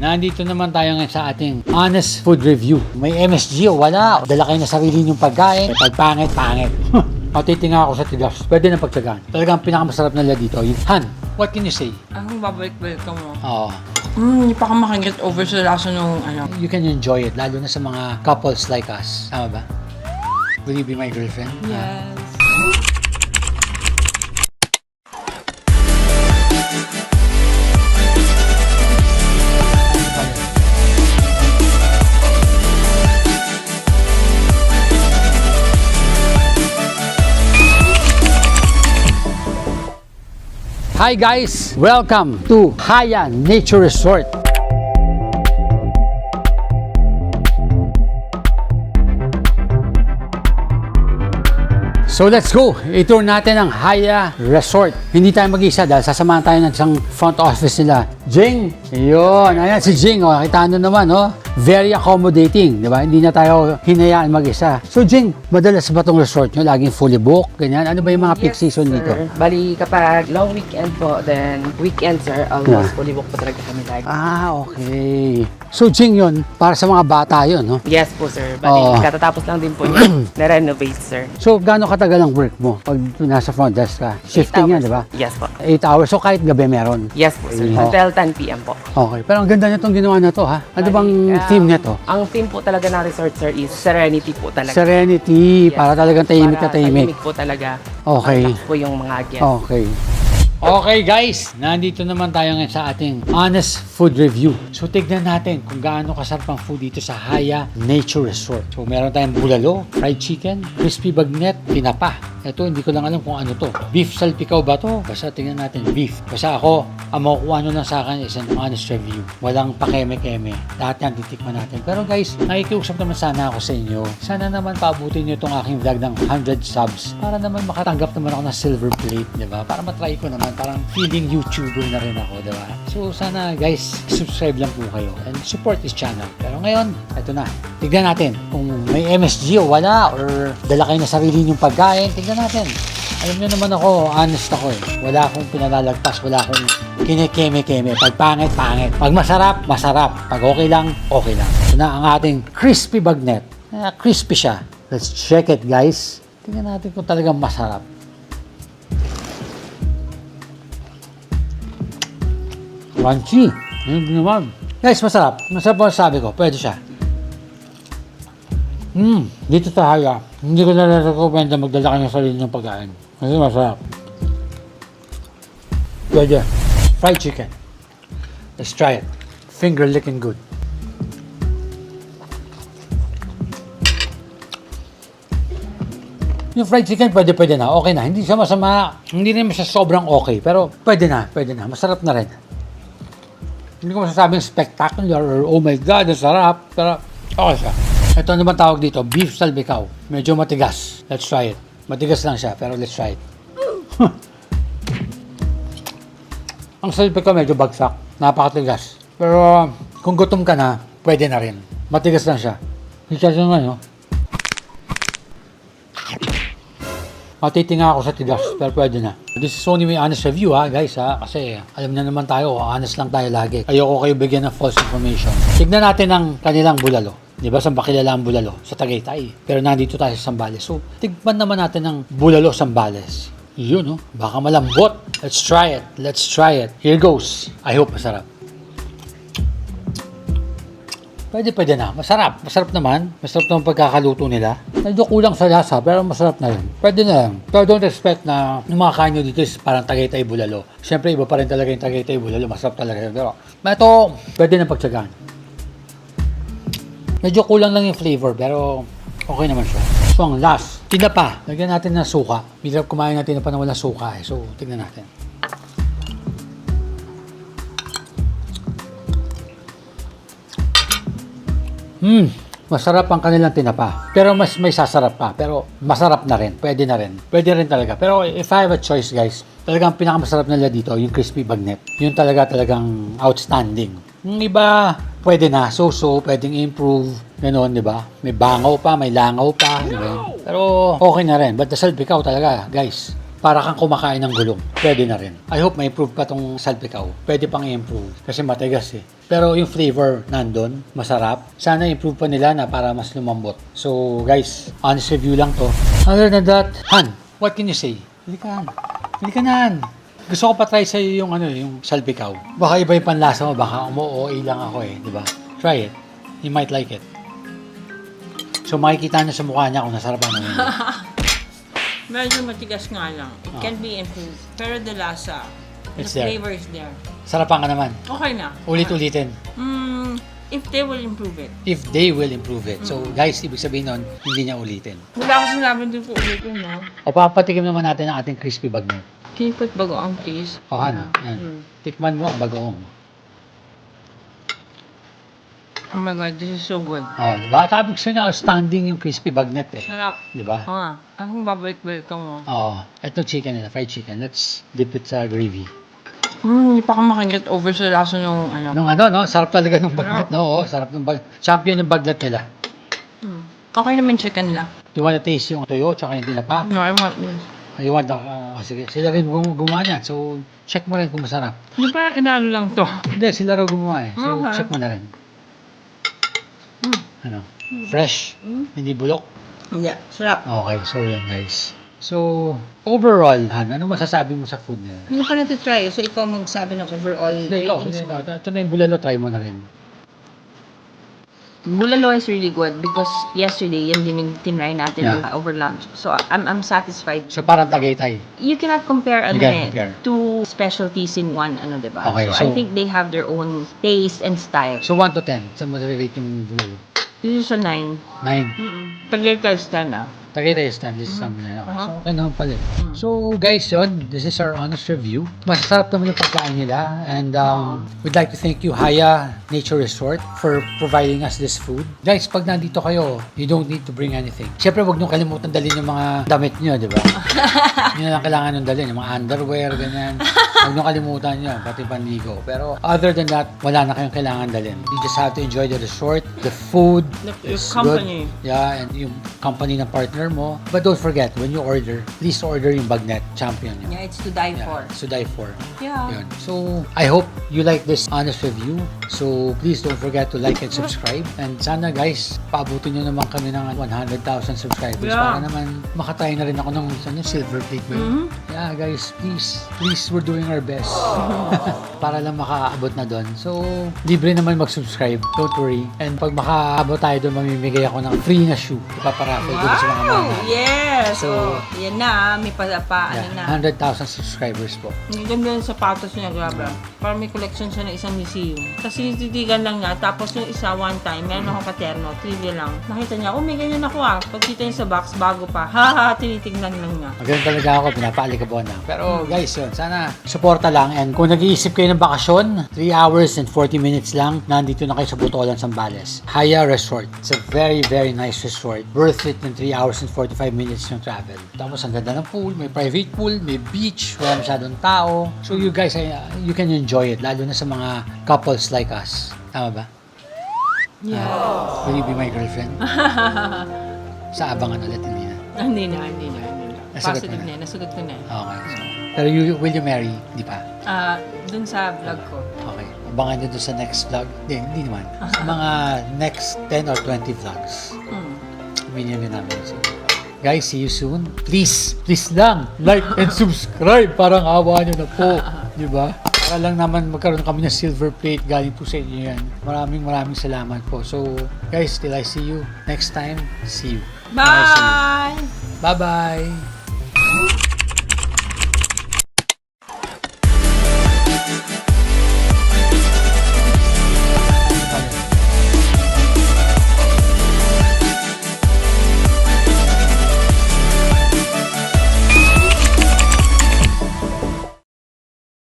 Nandito naman tayo ngayon sa ating honest food review. May MSG o wala? Dala kayo na sarili niyong pagkain. Pag pangit. Titinga ako sa tigas. Pwede na pagtsagaan. Talagang pinakamasarap nila dito. Han, what can you say? Ang babalik-balik ka mo. Oo. Hindi pa ka makaget over sa lasa nung ano. You can enjoy it, lalo na sa mga couples like us. Tama ba? Will you be my girlfriend? Yes. Hi guys! Welcome to Haya Nature Resort. So let's go! I-tour natin ang Haya Resort. Hindi tayo mag-isa dahil sasamahan tayo ng isang front office nila. Jing! Yun! Ayan si Jing. Oh. Kita nyo naman, oh. Very accommodating, di ba? Hindi na tayo hinayaan mag-isa. So Jing, madalas ba itong resort nyo? Laging fully booked? Ganyan? Ano ba yung mga peak season dito? Bali, kapag long weekend po, then weekend, sir, almost fully booked po talaga kami lagi. Okay. So Jing yun, para sa mga bata yun, no? Yes po, sir. Bali, katatapos lang din po niya na-renovate, sir. So, gaano katagal ang work mo pag nasa front desk ka? Shifting yan, di ba? Yes po. 8 hours. So, kahit gabi meron? Yes po, sir. Until 10 p.m. po. Okay. Pero ang ganda na itong ginawa na to, ha? Ano bang theme nito? Ang theme po talaga ng resort, sir, is Serenity po talaga. Serenity. Yes. Para talagang tahimik na Para tahimik. tahimik po talaga. Okay. Relax po yung mga guests. Okay. Okay guys, nandito naman tayo ngayon sa ating honest food review. So tignan natin kung gaano kasarap ang food dito sa Haya Nature Resort. So meron tayong bulalo, fried chicken, crispy bagnet, tinapa. Ito hindi ko lang alam kung ano to. Beef salpikaw ba to? Basta tingnan natin beef. Basta ako, ang makukuha nyo lang sa akin is an honest review. Walang pakeme-keme. Lahat yan titikman natin. Pero guys, nakikiusap naman sana ako sa inyo. Sana naman paabutin nyo itong aking vlog ng 100 subs para naman makatanggap naman ako ng silver plate, di ba? Para matry ko naman. Parang feeling YouTuber na rin ako, di ba? So sana guys, subscribe lang po kayo and support this channel. Pero ngayon, ito na. Tignan natin kung may MSG o wala or dala kayo na sarili nyong pagkain. Tignan natin. Alam nyo naman ako, honest ako eh. Wala akong pinalalagpas, wala akong kinikeme-keme. Pag pangit, pangit. Pag masarap, masarap. Pag okay lang, okay lang. Ito na ang ating crispy bagnet. Crispy siya. Let's check it guys. Tingnan natin kung talagang masarap. Crunchy. Yun naman. Guys, masarap. Masarap po sabi ko. Pwede siya. Dito sa Haya, hindi ko na-recommend na magdala kayo ng sarili ng pagkain. Kasi masarap. Pwede. Fried chicken. Let's try it. Finger licking good. Yung fried chicken, pwede na. Okay na. Hindi siya masama. Hindi rin siya sobrang okay. Pero pwede na. Masarap na rin. Hindi ko masasabing spectacular or oh my God, ang sarap. Pero okay siya. Ito naman tawag dito, beef salpikaw. Medyo matigas. Let's try it. Matigas lang siya, pero let's try it. Ang salpikaw medyo bagsak. Napakatigas. Pero kung gutom ka na, pwede na rin. Matigas lang siya. Isa siya naman, no? Matitinga ako sa tigas, pero pwede na. This is only my honest review, ha, guys, ha? Kasi alam na naman tayo, honest lang tayo lagi. Ayoko kayo bigyan ng false information. Tignan natin ang kanilang bulalo. Di ba, saan ba kilala ang bulalo? Sa Tagaytay. Pero nandito tayo sa Zambales. So, tignan naman natin ang bulalo Zambales. Yun, no? Baka malambot. Let's try it. Here goes. I hope masarap. Pwede na. Masarap naman. Masarap naman pagkakaluto nila. Medyo kulang sa lasa, pero masarap na rin. Pwede na lang. Pero don't expect na yung mga kain nyo dito is parang Tagaytay bulalo. Siyempre, iba pa rin talaga yung Tagaytay bulalo. Masarap talaga yun. Pero ito, pwede na pagtsagaan. Medyo kulang lang yung flavor, pero okay naman siya. So, ang last, tinapa. Lagyan natin ng suka. Hirap kumain natin na pa na walang suka eh. So, tignan natin. Masarap ang kanilang tinapa. Pero mas may sasarap pa. Pero masarap na rin. Pwede na rin. Pwede rin talaga. Pero if I have a choice, guys, talagang pinakamasarap nila dito, yung crispy bagnet. Yun talagang outstanding. Yung iba, pwede na. So-so, pwedeng improve. Ganon, di ba? May bangaw pa, may langaw pa. Diba? Pero okay na rin. But the salpikaw talaga, guys, para kang kumakain ng gulong. Pwede na rin. I hope may improve pa tong salpikaw. Pwede pang i-improve kasi matigas eh. Pero yung flavor nandun, masarap. Sana improve pa nila na para mas lumambot. So guys, honest review lang to. Other than that, Han, what can you say? Hindi ka, Han. Hindi ka na, Han. Gusto ko pa try sa'yo yung yung salpikaw. Baka iba yung panlasa mo, baka umu-OA lang ako eh, di ba? Try it. You might like it. So makikita niyo sa mukha niya kung nasarap ano yun. Medyo matigas nga lang. It can be improved. Pero the lasa, It's the there. flavor is there. Sarapan ka naman. Okay na. Ulit-ulitin. If they will improve it. If they will improve it. So guys, ibig sabihin nun, hindi niya ulitin. Wala ko sinabi din po ulit yun, no? O papatikim naman natin ang ating crispy bagnet. Can you put bagoong, please? O Han, yan. Tikman mo ang bagoong. Oh my God, this is so good. O, diba? Sabi ko niya, outstanding yung crispy bagnet eh. Sarap. Diba? Oo nga. Anong babalik-balik ka mo? Oo. Ito chicken nila, fried chicken. Let's dip it sa gravy. Hindi pa ka makaget over sa lasa nung ano. Nung no? Sarap talaga ng bagnet. No, oo, sarap ng bagnet. Champion yung bagnet nila. Okay naman chicken lang. You wanna taste yung toyo tsaka yung tinapa? No, I want this. You want sige. Sila rin gumawa niyan. So, check mo rin kung masarap. Hindi pa inalo lang to. Hindi, sila rin gumawa eh. So, Okay. check mo na rin. Ano? Fresh. Hindi bulok. Hindi, sarap. Okay, so yan guys. So, overall, Han, ano masasabi mo sa food nila? Hindi pa natin-try. So, ikaw magsabi ng overall. Hindi, ito na yung bulalo, try mo na rin. Bulalo is really good because yesterday, yan din yung tinry natin Yeah. over lunch. So, I'm satisfied. So, parang Tagaytay. You cannot compare You can't compare. two specialties in one, diba? Okay, so, so- I think they have their own taste and style. So, 1 to 10. Saan mo nare-rate yung bulalo? This is a 9. 9. Pag-test na. Tagaytay stand, this is something na okay. So, okay naman pala. So, guys, yun. This is our honest review. Masasarap naman yung pagkain nila. And we'd like to thank you, Haya Nature Resort, for providing us this food. Guys, pag nandito kayo, you don't need to bring anything. Siyempre, huwag nyo kalimutan dalhin yung mga damit nyo, di ba? Yun na lang kailangan nung dalhin. Yung mga underwear, ganyan. Huwag nyo kalimutan yun, pati panligo. Pero other than that, wala na kayong kailangan dalhin. You just have to enjoy the resort, the food, Your is company. good. Yeah, and yung company ng partner mo. But don't forget, when you order, please order yung Bagnet Champion yun. Yeah, it's to die Yeah, for. to die for. Yeah. Yun. So, I hope you like this honest review. So, please don't forget to like and subscribe. And sana guys, paabutin nyo naman kami ng 100,000 subscribers Yeah. para naman makatry na rin ako ng silver plate ba yun? Yeah, guys, please, we're doing our best. Para lang makaabot na doon. So, libre naman mag-subscribe. Don't worry. And pag makaabot tayo doon, mamimigay ako ng free na shoe. Ipaparaffle ko sa mga Wow! mga. Yes! So, yan na. May ano Yeah, na. 100,000 subscribers po. Ang ganda yung sapatos niya, grabe. Parang may collection siya ng isang museum. Kasi titigan lang niya, tapos yung isa one time, meron akong katerno, trivia lang. Nakita niya, oh may ganyan ako ah. Pagkita niya sa box, bago pa. Haha, tinitignan lang niya. Magaling talaga ako, pinapaalikabon na. Pero guys, yun, sana suporta lang. And kung nag-iisip kayo ng bakasyon, 3 hours and 40 minutes lang, nandito na kayo sa Botolan, Zambales. Haya Resort. It's a very, very nice resort. Worth it ng 3 hours and 45 minutes yung travel. Tapos ang ganda ng pool, may private pool, may beach, wala masyadong tao. So you guys, you can enjoy it, lalo na sa mga couples like us. Tama ba? Yeah. Will you be my girlfriend? Sa abangan ulit, hindi na. Hindi na. Nasagot Positive mo na. na, nasagot ko na. Okay. So, pero will you marry? Di pa? Dun sa vlog ko. Okay. Abangan nyo doon sa next vlog. Hindi naman. Sa mga next 10 or 20 vlogs. Aminin nyo namin. So, guys, see you soon. Please lang, like and subscribe. Parang awa nyo na po. Di ba? Para lang naman magkaroon kami ng silver plate. Galing po sa inyo yan. Maraming salamat po. So, guys, till I see you next time, see you. Bye! Bye-bye!